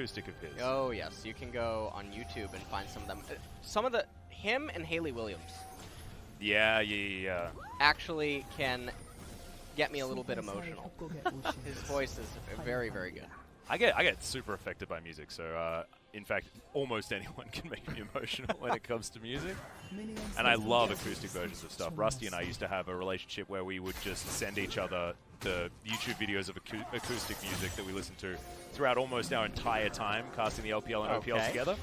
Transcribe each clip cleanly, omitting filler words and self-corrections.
acoustic of his. Oh yes, you can go on YouTube and find some of them. Some of him and Haley Williams. Yeah. Actually can get me a little bit emotional. His voice is very, very good. I get super affected by music, so in fact, almost anyone can make me emotional when it comes to music. And I love acoustic versions of stuff. Rusty and I used to have a relationship where we would just send each other the YouTube videos of acoustic music that we listened to throughout almost our entire time casting the LPL and OPL together.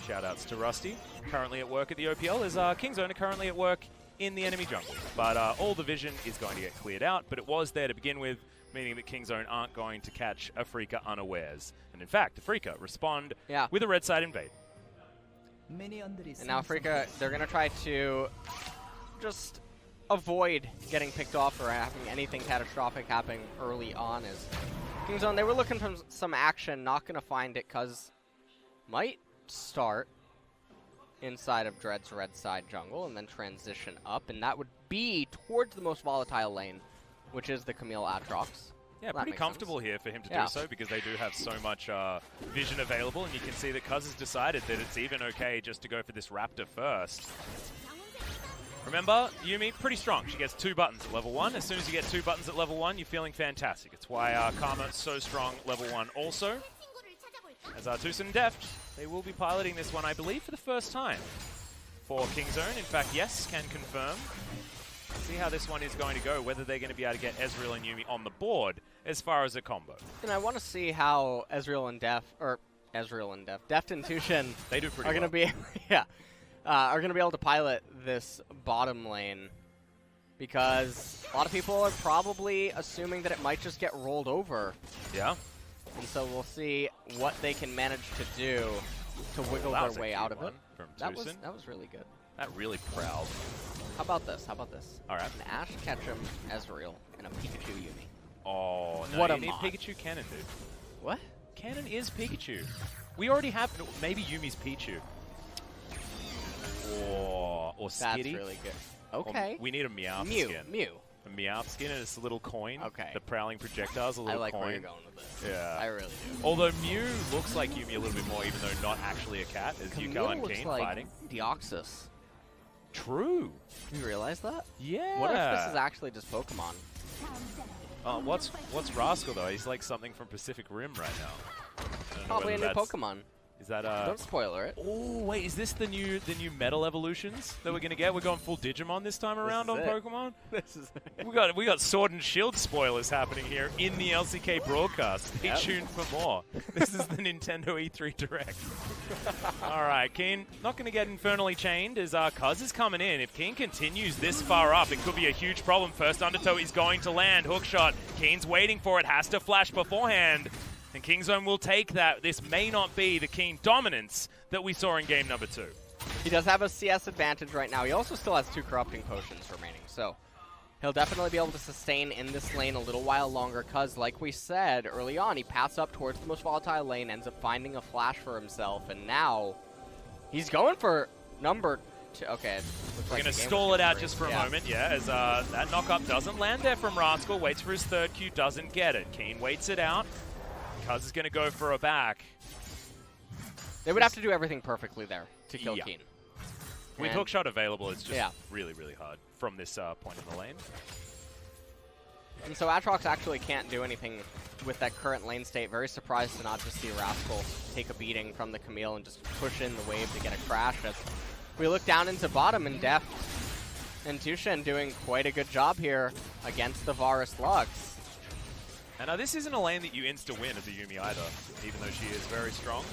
Shoutouts to Rusty, currently at work at the OPL, as Kingzone are currently at work in the enemy jungle. But all the vision is going to get cleared out, but it was there to begin with, meaning that Kingzone aren't going to catch Afreeca unawares. And in fact, Afreeca respond with a red side invade. And now Afreeca, they're going to try to just avoid getting picked off or having anything catastrophic happening early on. As Kingzone, they were looking for some action, not going to find it. Cuzz might start inside of Dread's red side jungle and then transition up, and that would be towards the most volatile lane, which is the Camille Aatrox. Yeah, pretty comfortable here for him to do so, because they do have so much vision available, and you can see that Cuzz has decided that it's even okay just to go for this Raptor first. Remember, Yuumi, pretty strong. She gets 2 buttons at level 1. As soon as you get 2 buttons at level 1, you're feeling fantastic. It's why Karma's so strong level 1 also. As TusiN and Deft, they will be piloting this one, I believe, for the first time for Kingzone. In fact, yes, can confirm. See how this one is going to go, whether they're going to be able to get Ezreal and Yuumi on the board as far as a combo. And I want to see how Ezreal and Deft and TusiN they do pretty are going to be are going to be able to pilot this bottom lane, because a lot of people are probably assuming that it might just get rolled over. Yeah. And so we'll see what they can manage to do to wiggle their way out of it. That was really good. That really prowled. How about this? How about this? All right. An Ashe, Ketchum, Ezreal, and a Pikachu Yuumi. Oh, no, what you a need mod. Pikachu Cannon, dude. What? Cannon is Pikachu. We already have, maybe Yumi's Pichu. Or Skitty. That's really good. Okay. Or we need a Meowth skin. Mew. A Meowth skin and it's a little coin. Okay. The Prowling Projectile's a little coin. I like where you're going with this. Yeah. I really do. Although Mew looks like Yuumi a little bit more, even though not actually a cat, as Ucal and Kiin like fighting. Deoxys. True. You realize that? Yeah. What if this is actually just Pokemon? What's Rascal though? He's like something from Pacific Rim right now. Probably a new Pokemon. Is that Don't spoiler it. Oh wait, is this the new metal evolutions that we're gonna get? We're going full Digimon this time around on Pokemon. This is we got Sword and Shield spoilers happening here in the LCK broadcast. Stay tuned for more. This is the Nintendo E3 Direct. All right, Kiin not gonna get infernally chained as Cuzz is coming in. If Kiin continues this far up, it could be a huge problem. First Undertow is going to land. Hookshot. Kiin's waiting for it. Has to flash beforehand. And Kingzone will take that. This may not be the Kiin dominance that we saw in game number 2. He does have a CS advantage right now. He also still has 2 corrupting potions remaining, so he'll definitely be able to sustain in this lane a little while longer, because like we said early on, he passed up towards the most volatile lane, ends up finding a flash for himself, and now he's going for number 2. Okay, we're going to stall it out just for a moment, as that knock-up doesn't land there from Rascal, waits for his 3rd Q, doesn't get it. Kiin waits it out. Cuzz is going to go for a back. They would have to do everything perfectly there to kill Kiin. With Hookshot available, it's just really, really hard from this point in the lane. And so Aatrox actually can't do anything with that current lane state. Very surprised to not just see Rascal take a beating from the Camille and just push in the wave to get a crash. As we look down into bottom, and Deft and TusiN doing quite a good job here against the Varus Lux. And now this isn't a lane that you insta-win as a Yuumi either, even though she is very strong.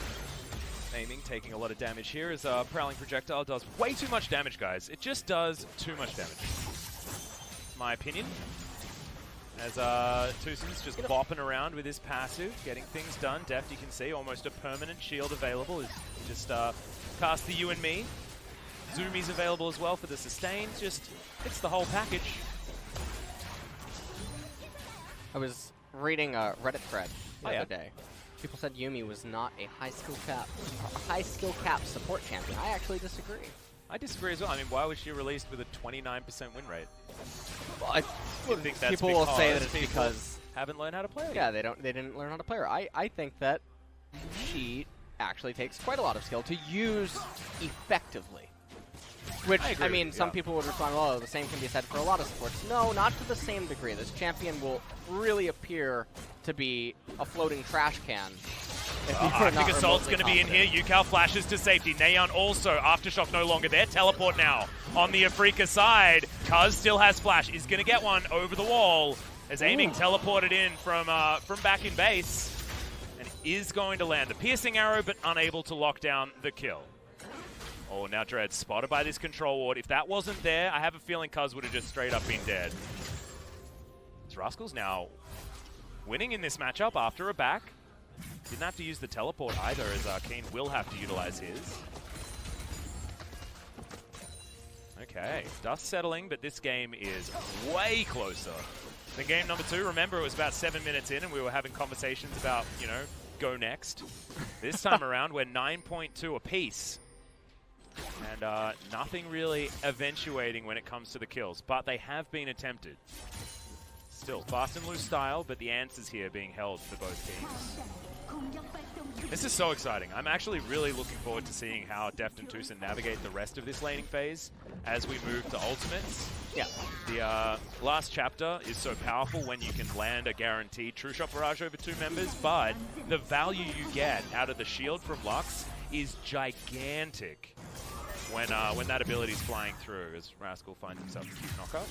Aiming, taking a lot of damage here as Prowling Projectile does way too much damage, guys. It just does too much damage. My opinion. As TusiN's just bopping around with his passive, getting things done. Deft, you can see, almost a permanent shield available. Is just cast the you and me. Zoomies available as well for the sustain. Just, it's the whole package. I was reading a Reddit thread the other day. People said Yuumi was not a high skill cap support champion. I actually disagree. I disagree as well. I mean, why was she released with a 29% win rate? Well, I think that's people will say that it's because haven't learned how to play her. Yeah, they didn't learn how to play her. I think that she actually takes quite a lot of skill to use effectively. Which, I mean, some people would respond, oh, the same can be said for a lot of supports. No, not to the same degree. This champion will really appear to be a floating trash can. I think Assault's going to be in here. Ucal flashes to safety. Naehyun also. Aftershock no longer there. Teleport now on the Afreeca side. Cuzz still has flash. Is going to get one over the wall. As aiming teleported in from back in base. And is going to land the piercing arrow, but unable to lock down the kill. Oh, now Dread spotted by this control ward. If that wasn't there, I have a feeling Cuzz would have just straight up been dead. As Rascal's now winning in this matchup after a back. Didn't have to use the teleport either, as Kiin will have to utilize his. Okay, dust settling, but this game is way closer than game number 2. Remember, it was about 7 minutes in, and we were having conversations about, you know, go next. This time around, we're 9.2 apiece. And nothing really eventuating when it comes to the kills, but they have been attempted. Still, fast and loose style, but the answers here being held for both teams. This is so exciting. I'm actually really looking forward to seeing how Deft and TusiN navigate the rest of this laning phase as we move to ultimates. Yeah. The last chapter is so powerful when you can land a guaranteed True Shot Barrage over 2 members, but the value you get out of the shield from Lux is gigantic when that ability is flying through, as Rascal finds himself a cute knockup.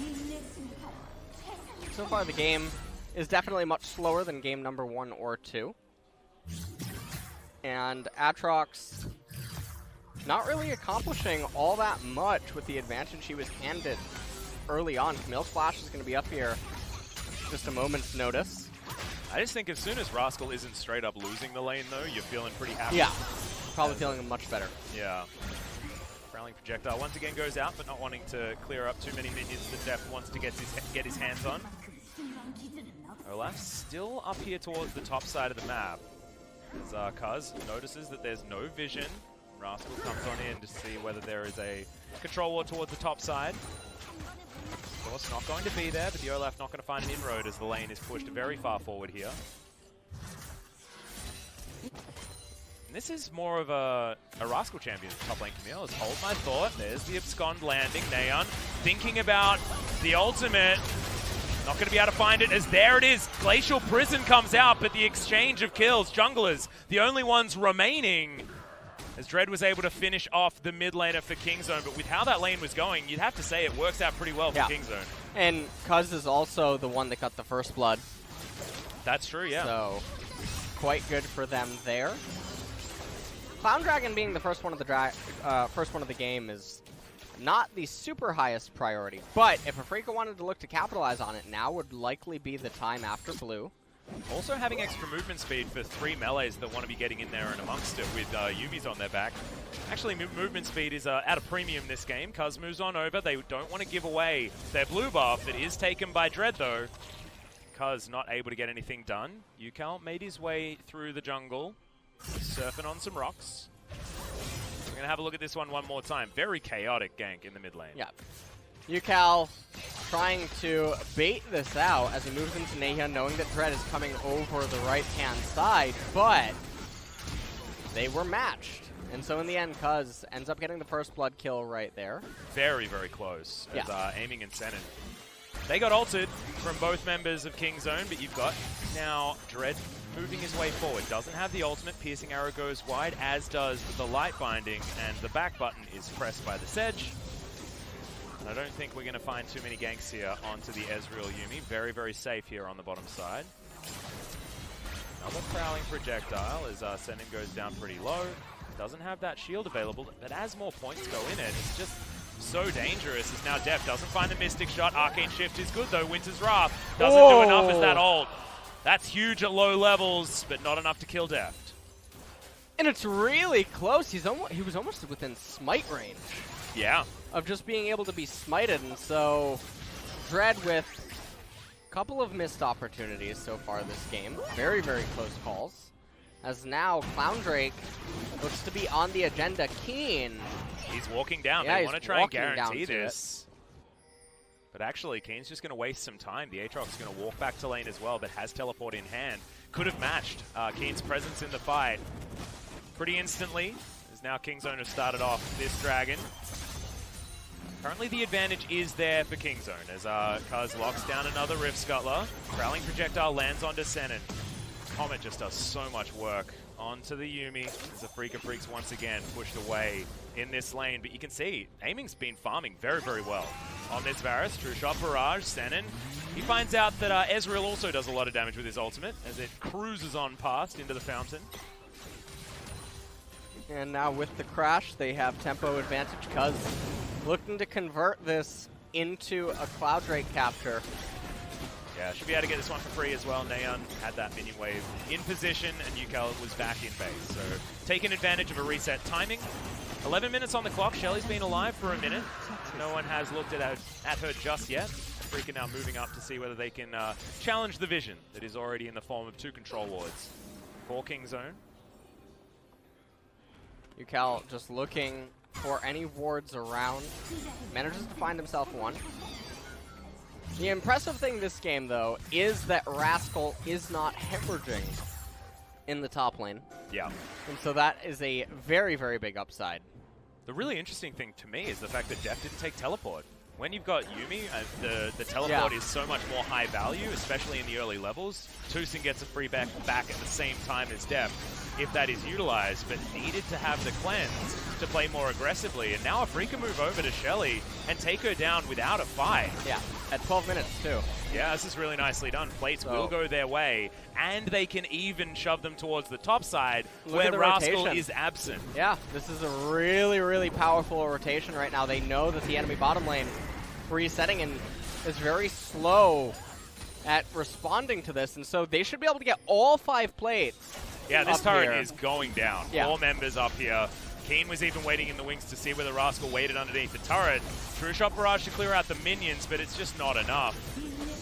So far the game is definitely much slower than game number 1 or 2. And Aatrox not really accomplishing all that much with the advantage he was handed early on. Camille's flash is going to be up here just a moment's notice. I just think as soon as Rascal isn't straight up losing the lane, though, you're feeling pretty happy. Yeah, probably feeling much better. Yeah. Prowling projectile once again goes out, but not wanting to clear up too many minions that Deft wants to get his hands on. Olaf still up here towards the top side of the map. As Cuzz notices that there's no vision. Rascal comes on in to see whether there is a control ward towards the top side. Of course, not going to be there, but the Olaf not going to find an inroad as the lane is pushed very far forward here. This is more of a Rascal champion top lane Camille. Let's hold my thought. There's the abscond landing. Naehyun thinking about the ultimate. Not going to be able to find it as there it is. Glacial Prison comes out, but the exchange of kills. Junglers, the only ones remaining. As Dread was able to finish off the mid laner for Kingzone. But with how that lane was going, you'd have to say it works out pretty well for Kingzone. And Cuzz is also the one that got the first blood. That's true, yeah. So, quite good for them there. Clown Dragon being the first one of the game is not the super highest priority, but if Afreeca wanted to look to capitalize on it, now would likely be the time after blue. Also having extra movement speed for 3 melees that want to be getting in there and amongst it with Yumi's on their back. Actually, movement speed is at a premium this game. Cuzz moves on over. They don't want to give away their blue buff. It is taken by Dread though. Cuzz not able to get anything done. Ucal made his way through the jungle, surfing on some rocks. We're going to have a look at this one more time. Very chaotic gank in the mid lane. Yeah. Ucal trying to bait this out as he moves into Naehyun, knowing that Dread is coming over the right-hand side, but they were matched. And so in the end, Cuzz ends up getting the first blood kill right there. Very, very close. As Aiming and Senan. They got ulted from both members of Kingzone, but you've got now Dread moving his way forward. Doesn't have the ultimate. Piercing arrow goes wide, as does the light binding, and the back button is pressed by the Sedge. And I don't think we're going to find too many ganks here onto the Ezreal Yuumi. Very, very safe here on the bottom side. Another prowling projectile as Senan goes down pretty low. Doesn't have that shield available, but as more points go in it, it's just so dangerous as now Deft doesn't find the Mystic Shot. Arcane Shift is good though. Winter's Wrath doesn't do enough as that ult. That's huge at low levels, but not enough to kill Deft. And it's really close. He was almost within smite range. Yeah. Of just being able to be smited, and so Dread with a couple of missed opportunities so far this game. Very, very close calls. As now Clown Drake looks to be on the agenda. Kiin. He's walking down. Yeah, they want to try and guarantee this. But actually, Kiin's just going to waste some time. The Aatrox is going to walk back to lane as well, but has teleport in hand. could have matched Kiin's presence in the fight pretty instantly, as now Kingzone has started off this Dragon. Currently the advantage is there for Kingzone, as Cuzz locks down another Rift Scuttler. Prowling Projectile lands onto Senan. Comet just does so much work onto the Yuumi, as Afreeca Freecs once again pushed away in this lane. But you can see, Aiming's been farming very, very well on this Varus. True Shot Barrage, Senan. He finds out that Ezreal also does a lot of damage with his ultimate, as it cruises on past into the fountain. And now with the crash, they have tempo advantage. Cuzz looking to convert this into a Cloud Drake capture. Yeah, should be able to get this one for free as well. Naehyun had that minion wave in position, and Ucal was back in base. So taking advantage of a reset timing. 11 minutes on the clock. Shelly's been alive for a minute. No one has looked at her just yet. Afreeca now moving up to see whether they can challenge the vision that is already in the form of 2 control wards for Kingzone. Ucal just looking for any wards around. Manages to find himself one. The impressive thing this game, though, is that Rascal is not hemorrhaging in the top lane. Yeah. And so that is a very, very big upside. The really interesting thing to me is the fact that Deft didn't take teleport. When you've got Yuumi, the teleport is so much more high value, especially in the early levels. TusiN gets a free back at the same time as Deft, if that is utilized, but needed to have the cleanse to play more aggressively. And now Afreeca move over to Shelly and take her down without a fight. Yeah, at 12 minutes too. Yeah, this is really nicely done. Plates will go their way, and they can even shove them towards the top side, where Rascal is absent. Yeah, this is a really, really powerful rotation right now. They know that the enemy bottom lane resetting and is very slow at responding to this, and so they should be able to get all 5 plates. Yeah, this turret is going down. Yeah. 4 members up here. Kiin was even waiting in the wings to see whether Rascal waited underneath the turret. True Shot Barrage to clear out the minions, but it's just not enough.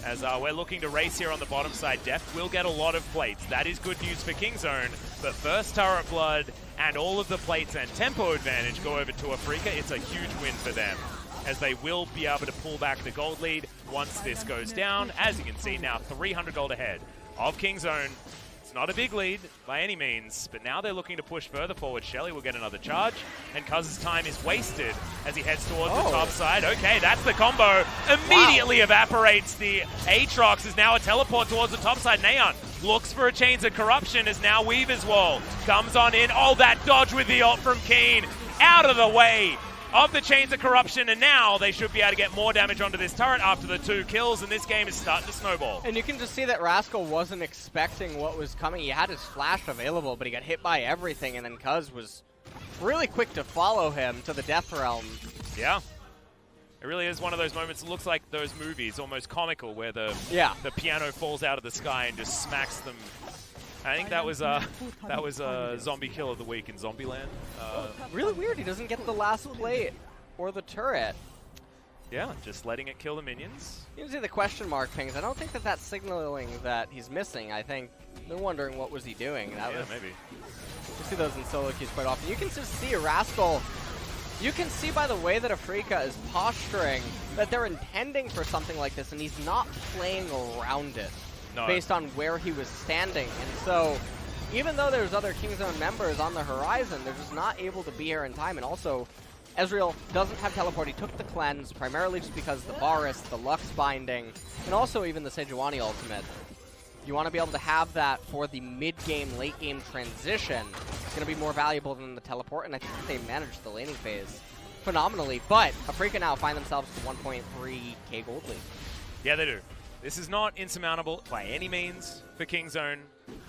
As we're looking to race here on the bottom side, Deft will get a lot of plates. That is good news for Kingzone, but first turret blood and all of the plates and tempo advantage go over to Afreeca. It's a huge win for them, as they will be able to pull back the gold lead once this goes down. As you can see now, 300 gold ahead of Kingzone. It's not a big lead by any means, but now they're looking to push further forward. Shelly will get another charge, and Cuzz's time is wasted as he heads towards the top side. Okay, that's the combo. Immediately evaporates the Aatrox. Is now a teleport towards the top side. Naehyun looks for a Chains of Corruption as now Weaver's Wall comes on in. Oh, that dodge with the ult from Kiin. Out of the way of the Chains of Corruption, and now they should be able to get more damage onto this turret after the 2 kills, and this game is starting to snowball. And you can just see that Rascal wasn't expecting what was coming. He had his flash available, but he got hit by everything, and then Cuzz was really quick to follow him to the Death Realm. Yeah. It really is one of those moments. It looks like those movies, almost comical, where the piano falls out of the sky and just smacks them. I think that was Zombie Kill of the Week in Zombieland. Really weird. He doesn't get the last plate or the turret. Yeah, just letting it kill the minions. You can see the question mark pings. I don't think that that's signaling that he's missing. I think they're wondering what was he doing. Maybe. You see those in solo queues quite often. You can just see Rascal. You can see by the way that Afreeca is posturing that they're intending for something like this, and he's not playing around it. No. Based on where he was standing. And so, even though there's other Kingzone members on the horizon, they're just not able to be here in time. And also, Ezreal doesn't have teleport. He took the cleanse, primarily just because the Varus, the Lux binding, and also even the Sejuani ultimate. You want to be able to have that for the mid-game, late-game transition. It's going to be more valuable than the teleport, and I think they managed the laning phase phenomenally. But Afreeca now find themselves to 1.3k gold lead. Yeah, they do. This is not insurmountable by any means for Kingzone.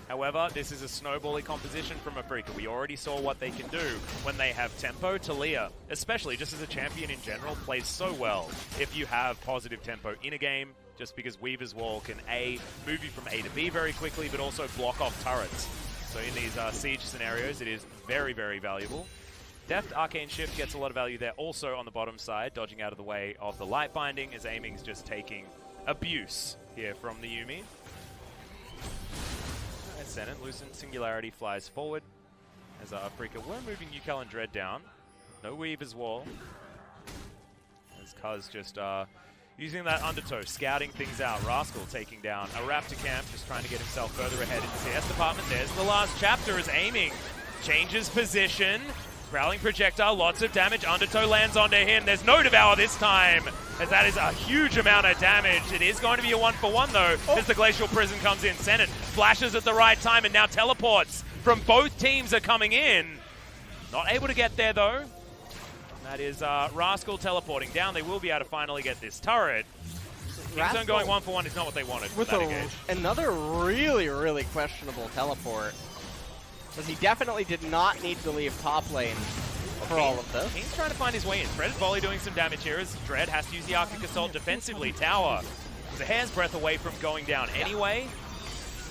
However, this is a snowbally composition from Afreeca. We already saw what they can do when they have tempo. Talia, especially just as a champion in general, plays so well if you have positive tempo in a game, just because Weaver's Wall can move you from A to B very quickly, but also block off turrets. So in these siege scenarios, it is very, very valuable. Deft Arcane Shift gets a lot of value there. Also on the bottom side, dodging out of the way of the light binding, as Aiming's just taking abuse here from the Yuumi. And Senan, Lucent Singularity flies forward as Afreeca were moving Ucal and Dread down. No Weaver's Wall. As Cuzz just using that undertow, scouting things out. Rascal taking down a Raptor camp, just trying to get himself further ahead in the CS department. There's the last chapter as aiming. Changes position. Growling projectile, lots of damage. Undertow lands onto him. There's no devour this time, as that is a huge amount of damage. It is going to be a 1-for-1 though, as the Glacial Prison comes in. Senan flashes at the right time and now teleports from both teams are coming in. Not able to get there though. That is Rascal teleporting down. They will be able to finally get this turret. KingZone going 1-for-1 is not what they wanted with that another really, really questionable teleport. Because he definitely did not need to leave top lane for all of this. He's trying to find his way in. Dread volley doing some damage here as Dread has to use the Arctic Assault defensively. Tower is a hair's breadth away from going down anyway.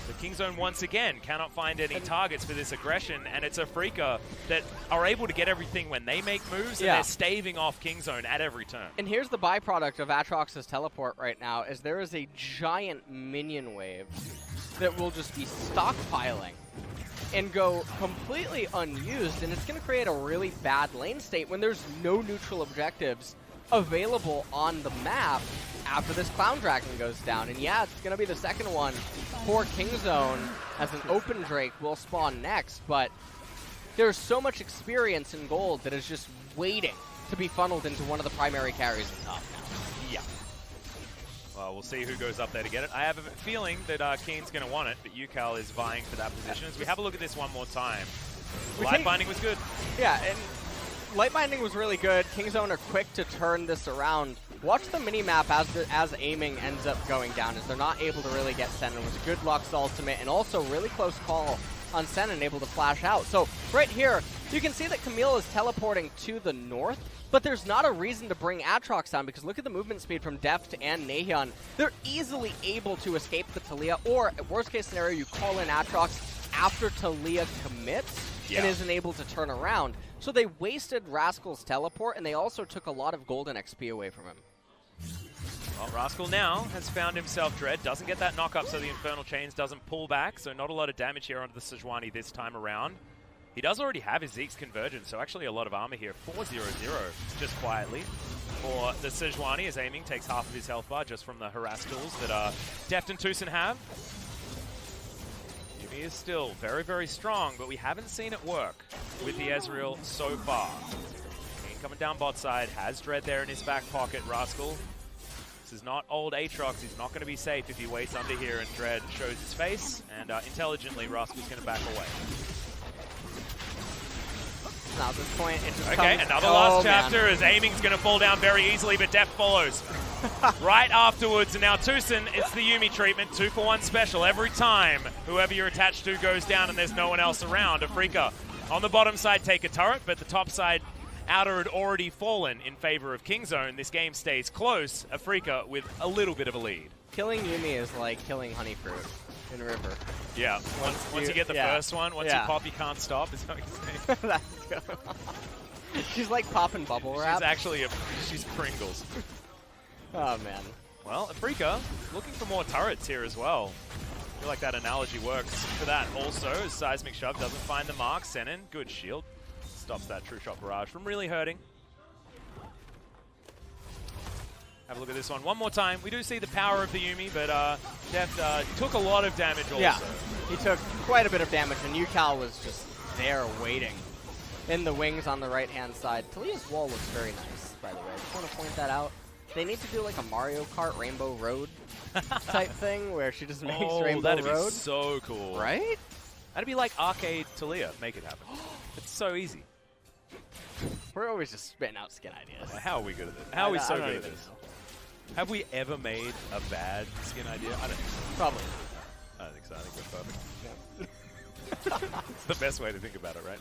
The KingZone once again cannot find any targets for this aggression, and it's Afreeca that are able to get everything when they make moves, and they're staving off KingZone at every turn. And here's the byproduct of Aatrox's teleport right now, is there is a giant minion wave that will just be stockpiling and go completely unused, and it's going to create a really bad lane state when there's no neutral objectives available on the map after this Clown Dragon goes down. And yeah, it's going to be the second one for KingZone, as an open Drake will spawn next, but there's so much experience in gold that is just waiting to be funneled into one of the primary carries in top now. Yeah. Well, we'll see who goes up there to get it. I have a feeling that Kiin's going to want it, but Ucal is vying for that position. As we have a look at this one more time. Light Binding was good. Yeah, and Light Binding was really good. KingZone are quick to turn this around. Watch the mini-map as aiming ends up going down, as they're not able to really get Senan. It was a good Lux ultimate, and also really close call on Senan, able to flash out. So right here, you can see that Camille is teleporting to the north, but there's not a reason to bring Aatrox down, because look at the movement speed from Deft and Naehyun. They're easily able to escape the Taliyah, or worst case scenario, you call in Aatrox after Taliyah commits and isn't able to turn around. So they wasted Rascal's teleport, and they also took a lot of golden XP away from him. Well, Rascal now has found himself Dread, doesn't get that knock up, so the Infernal Chains doesn't pull back, so not a lot of damage here onto the Sejuani this time around. He does already have his Zeke's Convergence, so actually a lot of armor here. 4-0-0, just quietly. For the Sejuani, as aiming takes half of his health bar just from the harass tools that Deft and TusiN have. He is still very, very strong, but we haven't seen it work with the Ezreal so far. Kiin coming down bot side, has Dread there in his back pocket. Rascal, this is not old Aatrox. He's not going to be safe if he waits under here and Dread shows his face. And intelligently, Rascal's going to back away. Now at this point, it just okay, another last chapter as aiming's going to fall down very easily, but Deft follows right afterwards. And now TusiN, it's the Yuumi treatment, 2-for-1 special every time. Whoever you're attached to goes down and there's no one else around. Afreeca on the bottom side take a turret, but the top side outer had already fallen in favor of KingZone. This game stays close. Afreeca with a little bit of a lead. Killing Yuumi is like killing honey fruit in a river. Yeah, once you get the first one, once you pop, you can't stop, is what you're saying. That's good. She's like popping bubble wrap. She's Pringles. Oh, man. Well, Afreeca looking for more turrets here as well. I feel like that analogy works for that also, as Seismic Shove doesn't find the mark. Senan, good shield. Stops that True Shot Barrage from really hurting. Have a look at this one more time. We do see the power of the Yuumi, but Deft took a lot of damage also. Yeah, he took quite a bit of damage, and Ucal was just there waiting in the wings on the right-hand side. Taliyah's wall looks very nice, by the way. I just want to point that out. They need to do like a Mario Kart Rainbow Road type thing where she just makes Rainbow that'd Road. Be so cool. Right? That'd be like Arcade Taliyah. Make it happen. It's so easy. We're always just spitting out skin ideas. How are we good at this? How are we so good at this? Have we ever made a bad skin idea? I don't think so. Probably. I don't think so. I think we're perfect. It's the best way to think about it, right?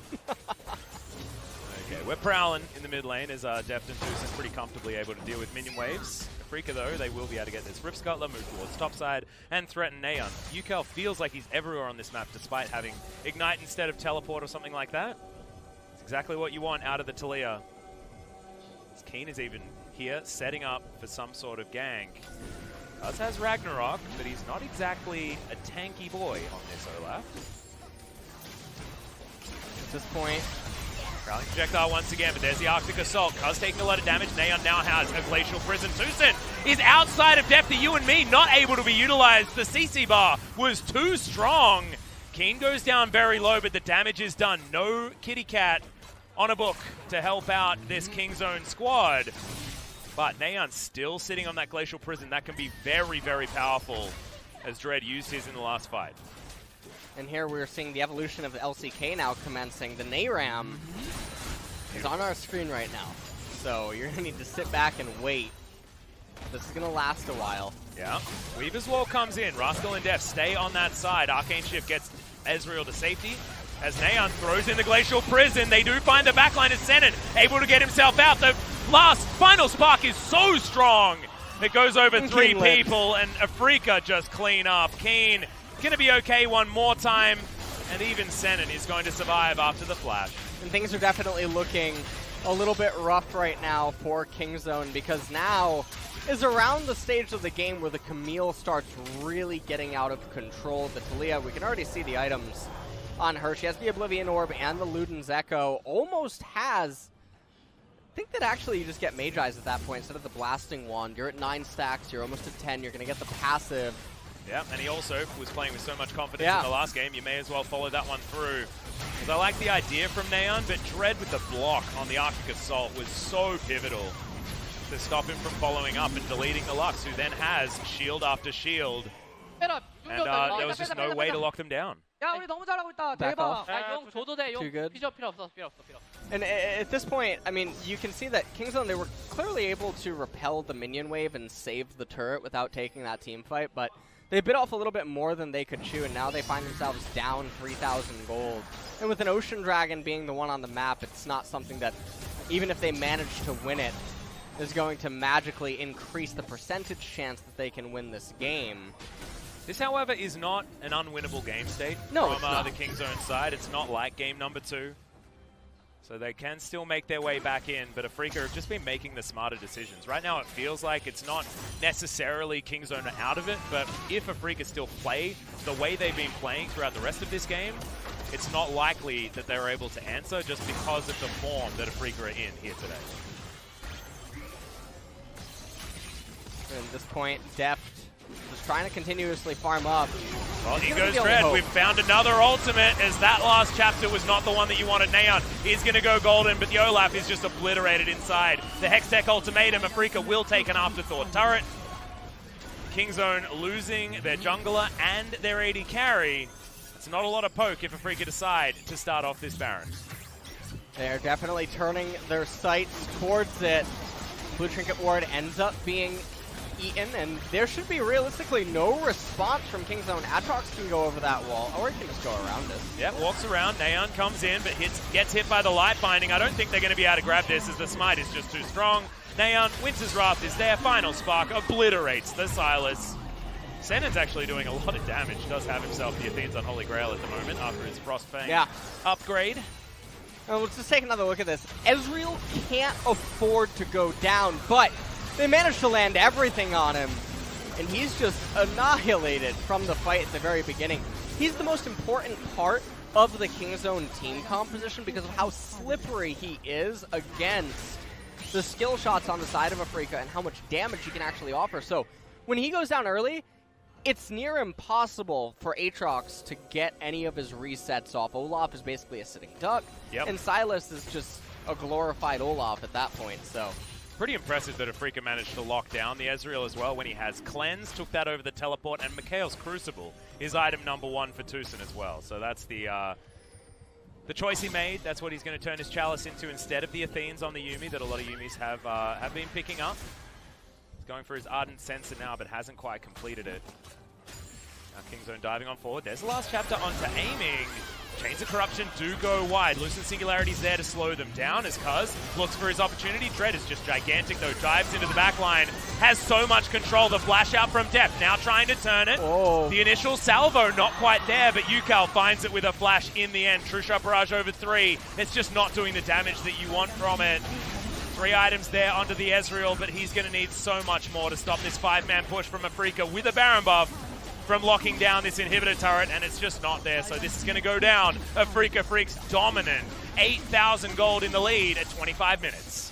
Okay, we're prowling in the mid lane as Deft and TusiN is pretty comfortably able to deal with minion waves. Afreeca, though, they will be able to get this. Rip Scuttler, move towards top side, and threaten Naehyun. Ucal feels like he's everywhere on this map, despite having Ignite instead of Teleport or something like that. It's exactly what you want out of the Taliyah. Kiin is even here, setting up for some sort of gank. Cuzz has Ragnarok, but he's not exactly a tanky boy on this Olaf. At this point, Rallying projectile once again, but there's the Arctic Assault. Cuzz taking a lot of damage. Naehyun now has a Glacial Prison. TusiN is outside of Deft. The you and me not able to be utilized. The CC bar was too strong. Kiin goes down very low, but the damage is done. No kitty cat on a book to help out this Kingzone squad. But Naehyun still sitting on that Glacial Prison. That can be very, very powerful, as Dread used his in the last fight. And here we're seeing the evolution of the LCK now commencing. The Naehyun is on our screen right now. So you're going to need to sit back and wait. This is going to last a while. Yeah. Weaver's Wall comes in. Rascal and Deft stay on that side. Arcane Shift gets Ezreal to safety. As Naehyun throws in the Glacial Prison, they do find the backline as Senan able to get himself out. The last final spark is so strong. It goes over 3 people, and Afreeca just clean up. Kiin gonna be okay one more time, and even Senan is going to survive after the flash. And things are definitely looking a little bit rough right now for Kingzone, because now is around the stage of the game where the Camille starts really getting out of control. The Talia, we can already see the items on her. She has the Oblivion Orb and the Luden's Echo. Almost has... I think that actually you just get Mage Eyes at that point instead of the Blasting Wand. You're at 9 stacks, you're almost at 10, you're going to get the passive. Yeah, and he also was playing with so much confidence in the last game, you may as well follow that one through. Because I like the idea from Naehyun, but Dread with the block on the Arctic Assault was so pivotal to stop him from following up and deleting the Lux, who then has shield after shield. And there was just no way to lock them down. Back off. Too good. And at this point, I mean, you can see that Kingzone, they were clearly able to repel the minion wave and save the turret without taking that team fight, but they bit off a little bit more than they could chew, and now they find themselves down 3,000 gold. And with an Ocean Dragon being the one on the map, it's not something that, even if they manage to win it, is going to magically increase the percentage chance that they can win this game. This, however, is not an unwinnable game state from the Kingzone side. It's not like game number 2. So they can still make their way back in, but Afreeca have just been making the smarter decisions. Right now it feels like it's not necessarily Kingzone out of it, but if Afreeca still play the way they've been playing throughout the rest of this game, it's not likely that they're able to answer just because of the form that Afreeca are in here today. And at this point, Deft just trying to continuously farm up. Well, here goes Dread. We've found another ultimate, as that last chapter was not the one that you wanted. Naehyun is going to go golden, but the Olaf is just obliterated inside. The Hextech Ultimatum, Afreeca will take an afterthought turret. Kingzone losing their jungler and their AD carry. It's not a lot of poke if Afreeca decide to start off this Baron. They're definitely turning their sights towards it. Blue Trinket Ward ends up being eaten, and there should be realistically no response from Kingzone. Aatrox can go over that wall, or he can just go around it. Yep, walks around. Naehyun comes in, but gets hit by the light binding. I don't think they're going to be able to grab this, as the smite is just too strong. Naehyun, Winter's Wrath is there. Final Spark obliterates the Sylas. Senan's actually doing a lot of damage. Does have himself the Athene's Unholy Grail at the moment after his Frostfang upgrade. Let's just take another look at this. Ezreal can't afford to go down, but they managed to land everything on him, and he's just annihilated from the fight at the very beginning. He's the most important part of the Kingzone team composition because of how slippery he is against the skill shots on the side of Afreeca and how much damage he can actually offer. So when he goes down early, it's near impossible for Aatrox to get any of his resets off. Olaf is basically a sitting duck, and Sylas is just a glorified Olaf at that point. So pretty impressive that Afreeca managed to lock down the Ezreal as well when he has Cleanse, took that over the teleport, and Mikhail's Crucible is item number 1 for TusiN as well. So that's the choice he made. That's what he's going to turn his Chalice into instead of the Athenes on the Yuumi that a lot of Yuumis have been picking up. He's going for his Ardent Sensor now, but hasn't quite completed it. Now Kingzone diving on forward. There's the last chapter onto aiming. Chains of Corruption do go wide. Lucent Singularity's there to slow them down as Cuzz looks for his opportunity. Dread is just gigantic though. Dives into the back line. Has so much control. The flash out from Deft. Now trying to turn it. The initial salvo not quite there, but Ucal finds it with a flash in the end. True Shot Barrage over 3. It's just not doing the damage that you want from it. 3 items there onto the Ezreal, but he's going to need so much more to stop this 5-man push from Afreeca with a Baron buff from locking down this inhibitor turret, and it's just not there. So this is going to go down. Afreeca Freecs dominant 8,000 gold in the lead at 25 minutes.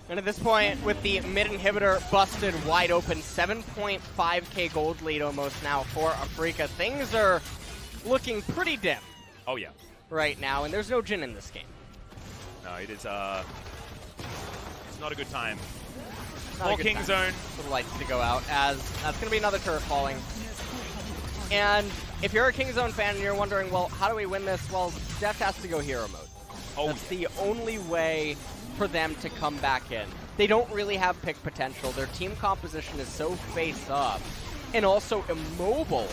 And at this point, with the mid inhibitor busted wide open, 7.5k gold lead almost now for Afreeca. Things are looking pretty dim. Oh yeah. Right now, and there's no Jin in this game. No, it is it's not a good time. Not for King Zone. For the lights to go out, as that's going to be another turret falling. And if you're a King Zone fan and you're wondering, well, how do we win this? Well, Deft has to go hero mode. Oh, that's the only way for them to come back in. They don't really have pick potential. Their team composition is so face up and also immobile.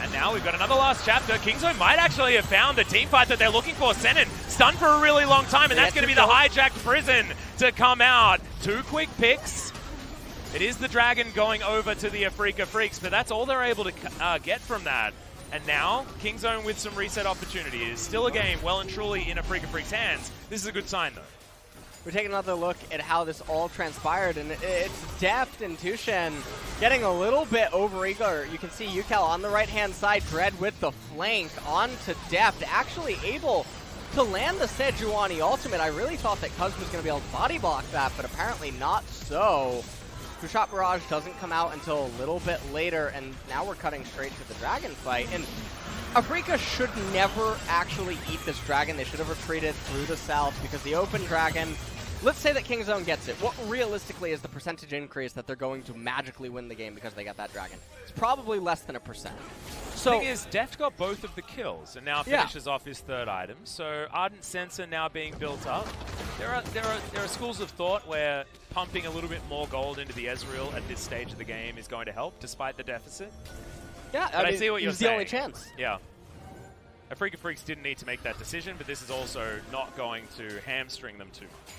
And now we've got another last chapter. King Zone might actually have found the team fight that they're looking for. Senan stunned for a really long time, and that's going to be the hijacked prison to come out. 2 quick picks. It is the Dragon going over to the Afreeca Freecs, but that's all they're able to get from that. And now, King Zone with some reset opportunity. It is still a game well and truly in Afreeca Freecs' hands. This is a good sign, though. We're taking another look at how this all transpired, and it's Deft and TusiN getting a little bit overeager. You can see Ucal on the right-hand side, Dread with the flank onto Deft, actually able to land the Sejuani ultimate. I really thought that Cuzz was going to be able to body block that, but apparently not so. Two-Shot Barrage doesn't come out until a little bit later, and now we're cutting straight to the Dragon fight. And Afreeca should never actually eat this Dragon. They should have retreated through the south, because the open Dragon, let's say that King Zone gets it. What realistically is the percentage increase that they're going to magically win the game because they got that Dragon? It's probably less than 1%. So the thing is, Deft got both of the kills and now finishes off his 3rd item. So Ardent Sensor now being built up. There are schools of thought where pumping a little bit more gold into the Ezreal at this stage of the game is going to help, despite the deficit. Yeah, but I see what you're saying. The only chance. Yeah. Afreeca Freecs didn't need to make that decision, but this is also not going to hamstring them too much.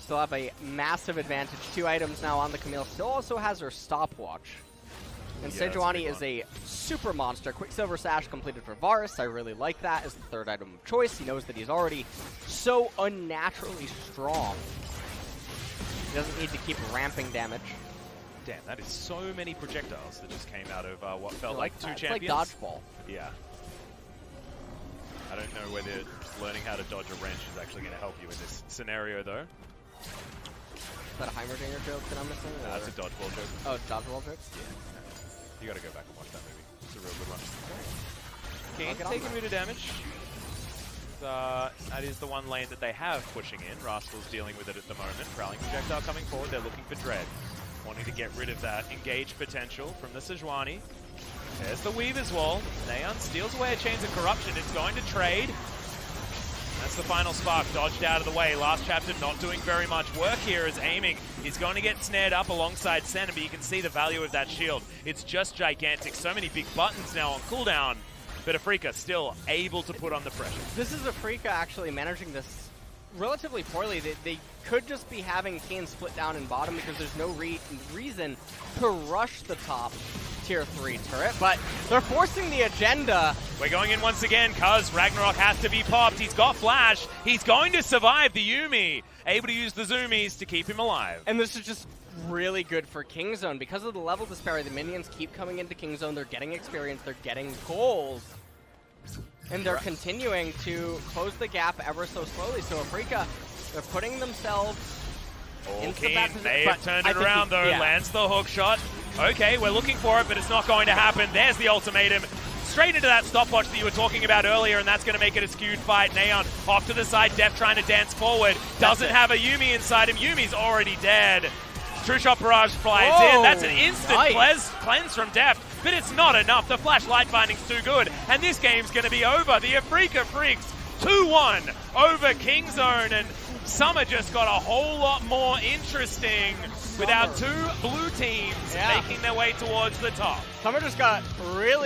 Still have a massive advantage. 2 items now on the Camille. Still also has her stopwatch. And Sejuani is a super monster. Quicksilver Sash completed for Varus. I really like that as the 3rd item of choice. He knows that he's already so unnaturally strong. He doesn't need to keep ramping damage. Damn, that is so many projectiles that just came out of what felt like 2 champions. It's like dodgeball. Yeah. I don't know whether learning how to dodge a wrench is actually going to help you in this scenario, though. Is that a Heimerdinger joke that I'm missing? That's a dodgeball joke. Oh, dodgeball joke? Yeah. You got to go back and watch that movie. It's a real good one. Kiin taking a bit of damage. That is the one lane that they have pushing in. Rascal's dealing with it at the moment. Prowling projectile coming forward. They're looking for Dread. Wanting to get rid of that engage potential from the Sejuani. There's the Weaver's Wall. Naehyun steals away a Chains of Corruption. It's going to trade. That's the final spark, dodged out of the way. Last chapter not doing very much work here as aiming is going to get snared up alongside Senan, but you can see the value of that shield. It's just gigantic. So many big buttons now on cooldown, but Afreeca still able to put on the pressure. This is Afreeca actually managing this relatively poorly. They could just be having Kiin split down in bottom because there's no reason to rush the top tier 3 turret, but they're forcing the agenda. We're going in once again. Cuzz, Ragnarok has to be popped. He's got flash. He's going to survive the Yuumi. Able to use the zoomies to keep him alive. And this is just really good for King Zone. Because of the level disparity, the minions keep coming into King Zone. They're getting experience. They're getting goals. And they're continuing to close the gap ever so slowly. So Afreeca, they're putting themselves into the back position. May have turned it around though. Lands the hook shot. Okay, we're looking for it, but it's not going to happen. There's the ultimatum. Straight into that stopwatch that you were talking about earlier, and that's going to make it a skewed fight. Naehyun off to the side. Deft trying to dance forward. Doesn't have a Yuumi inside him. Yuumi's already dead. True Shot Barrage flies in. That's an instant cleanse from Deft, but it's not enough. The flash light binding's too good, and this game's going to be over. The Afreeca Freecs 2-1 over King Zone, and Summer just got a whole lot more interesting with our 2 blue teams making their way towards the top. Summer just got really